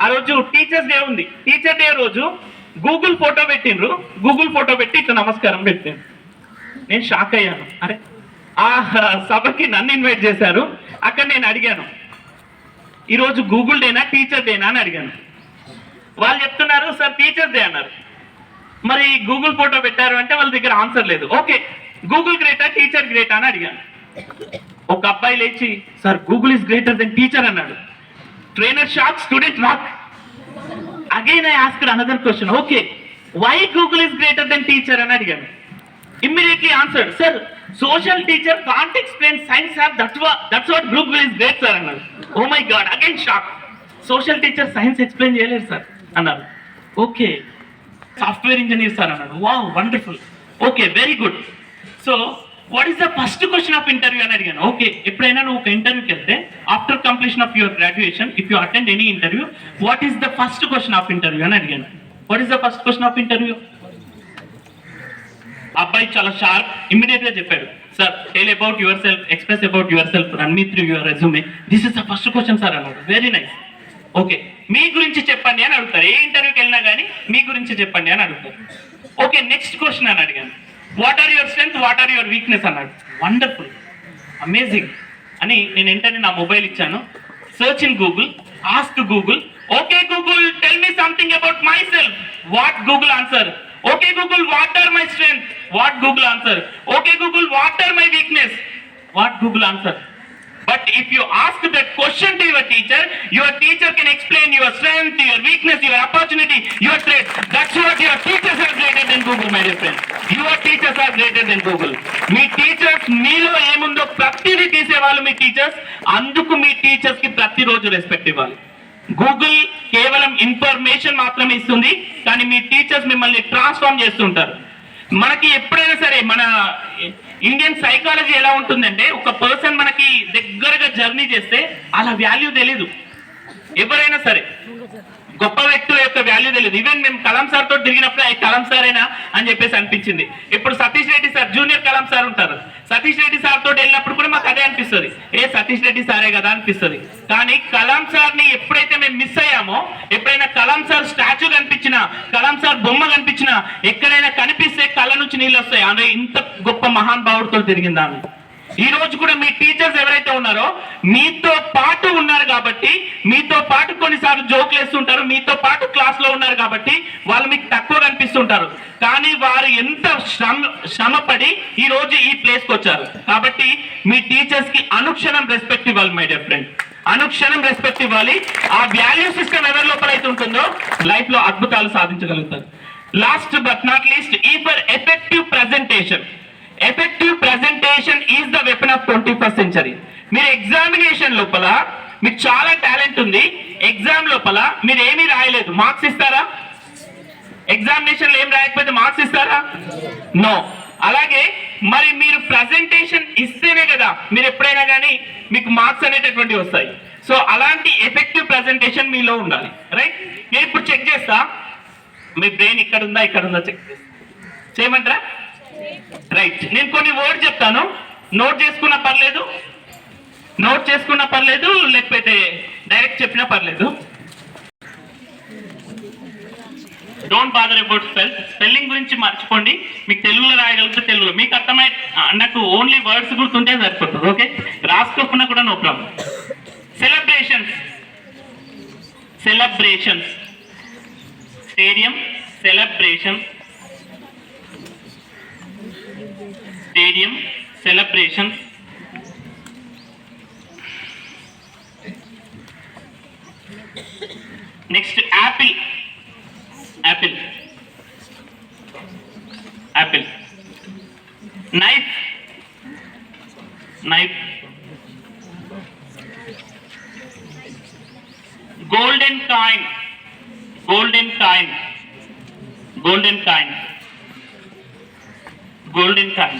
ఆ రోజు teachers day ఉంది. టీచర్ డే రోజు గూగుల్ ఫోటో పెట్టిండ్రు. గూగుల్ ఫోటో పెట్టి ఇట్లా నమస్కారం పెట్టిండ్రు. నేను షాక్ అయ్యాను. అరే ఆ సభకి నన్ను ఇన్వైట్ చేశారు. అక్కడ నేను అడిగాను, ఈరోజు గూగుల్ డేనా టీచర్ డేనా అని అడిగాను. వాళ్ళు చెప్తున్నారు సార్ టీచర్ డే అన్నారు. మరి గూగుల్ ఫోటో పెట్టారు అంటే వాళ్ళ దగ్గర ఆన్సర్ లేదు. ఓకే, గూగుల్ గ్రేటా టీచర్ గ్రేటా అని అడిగాను. ఒక అబ్బాయి లేచి sir Google is greater than teacher అన్నాడు. Trainer shock, student rock. Again I asked another question, okay why Google is greater than teacher అని అడిగాను. Immediately answered, sir social teacher can't explain science sir, that's what Google is great sir అన్నారు. Oh my god, again shock. Social teacher science explain చేయలేరు sir అన్నారు. Okay, software engineer sir అన్నాడు. Wow, wonderful, okay very good. So what is the first question of interview అని అడిగాను. Okay, ఎప్పుడైనా నువ్వు ఒక ఇంటర్వ్యూకి వెళ్తే after completion of your graduation if you attend any interview, what is the first question of interview అని అడిగాను. What is the first question of interview? అబ్బాయి చాలా షార్ప్, ఇమ్మీడియట్ గా చెప్పాడు, sir tell about your self, express about your self, run me through your resume, this is the first question sir అన్నాడు. Very nice. Okay, మీ గురించి చెప్పండి అని అడుగుతారు. ఏ ఇంటర్వ్యూకి వెళ్ళినా కానీ మీ గురించి చెప్పండి అని అడుగుతారు. ఓకే, నెక్స్ట్ క్వశ్చన్ అని అడిగాను. What are your strength, what are your weakness అన్నాడు. వండర్ఫుల్, అమేజింగ్ అని నేను వెంటనే నా మొబైల్ ఇచ్చాను. Search in Google, ask Google, okay Google tell me something about myself. What Google answer? Okay Google, what are my strengths? What Google answer? Okay Google, what are my weakness? What Google answer? But if you ask that question to your teacher can explain your strength, your weakness, your opportunity, your trait. That's what your teachers are greater than Google, my dear friend. Your teachers are greater than Google. Me teachers మీలో ఏముందో ప్రతిదీ తీసేవాళ్ళు మీ teachers. అందుకు మీ teachers కి ప్రతిరోజు respect ఇవ్వాలి. Google కేవలం information మాత్రమే ఇస్తుంది, కానీ మీ టీచర్స్ మిమ్మల్ని ట్రాన్స్ఫార్మ్ చేస్తుంటారు. మనకి ఎప్పుడైనా సరే మన ఇండియన్ సైకాలజీ ఎలా ఉంటుందంటే, ఒక పర్సన్ మనకి దగ్గరగా జర్నీ చేస్తే అలా వాల్యూ తెలీదు. ఎవరైనా సరే గొప్ప వ్యక్తుల యొక్క వాల్యూ తెలియదు. ఈవెన్ మేము కలాం సార్ తో తిరిగినప్పుడు కలాం సారేనా అని చెప్పేసి అనిపించింది. ఇప్పుడు Satish Reddy sir, junior Kalam sir ఉంటారు, సతీష్ రెడ్డి సార్ తోటి వెళ్ళినప్పుడు కూడా మాకు అదే అనిపిస్తుంది, ఏ సతీష్ రెడ్డి సారే కదా అనిపిస్తుంది. కానీ కలాం సార్ ని ఎప్పుడైతే మేము మిస్ అయ్యామో, ఎప్పుడైనా కలాం సార్ స్టాచ్యూ కనిపించినా, కలాం సార్ బొమ్మ కనిపించినా, ఎక్కడైనా కనిపిస్తే కళ్ళ నుంచి నీళ్ళు వస్తాయి. అంటే ఇంత గొప్ప మహాన్ భావుడితో తిరిగిందా. ఈ రోజు కూడా మీ టీచర్స్ ఎవరైతే ఉన్నారో మీతో పాటు ఉన్నారు కాబట్టి, మీతో పాటు కొన్నిసార్లు జోకులు వేస్తుంటారు, మీతో పాటు క్లాస్ లో ఉన్నారు కాబట్టి వాళ్ళు మీకు తక్కువ కనిపిస్తుంటారు. కానీ వారు ఎంత శ్రమపడి ఈ రోజు ఈ ప్లేస్ కి వచ్చారు. కాబట్టి మీ టీచర్స్ కి అనుక్షణం రెస్పెక్ట్ ఇవ్వాలి my dear friend, Anukshanam respect ఇవ్వాలి. ఆ వాల్యూ సిస్టమ్ ఎవరి లోపల అయితే ఉంటుందో లైఫ్ లో అద్భుతాలు సాధించగలుగుతారు. లాస్ట్ బట్ నాట్ లీస్ట్, ఈ for effective presentation. Effective presentation is the weapon of 21st century. మీరు ఎగ్జామినేషన్ లోపల మీకు చాలా టాలెంట్ ఉంది, ఎగ్జామ్ లోపల మీరు ఏమీ రాయలేదు, మార్క్స్ ఇస్తారా? ఎగ్జామినేషన్ లో ఏం రాయకపోతే మార్క్స్ ఇస్తారా? నో. అలాగే మరి మీరు ప్రెజెంటేషన్ ఇస్తేనే కదా మీరు ఎప్పుడైనా కానీ మీకు మార్క్స్ అనేటటువంటివి వస్తాయి. సో అలాంటి ఎఫెక్టివ్ ప్రెజెంటేషన్ మీలో ఉండాలి, రైట్? నేను ఇప్పుడు చెక్ చేస్తా, మీ బ్రెయిన్ ఇక్కడ ఉందా చెక్ చేయమంటారా? రైట్, నేను కొన్ని వర్డ్ చెప్తాను, నోట్ చేసుకున్నా పర్లేదు, లేకపోతే డైరెక్ట్ చెప్పినా పర్లేదు. డోంట్ బాదర్ అబౌట్ స్పెల్లింగ్ గురించి మర్చిపోండి. మీకు తెలుగులో రాయగలిగితే తెలుగులో, మీకు అర్థమై నాకు ఓన్లీ వర్డ్స్ గుర్తుంటే సరిపోతుంది. ఓకే, రాసుకోకుండా కూడా no problem. Celebrations, stadium, celebration, stadium, celebration, next apple, knife, golden coin, golden coin.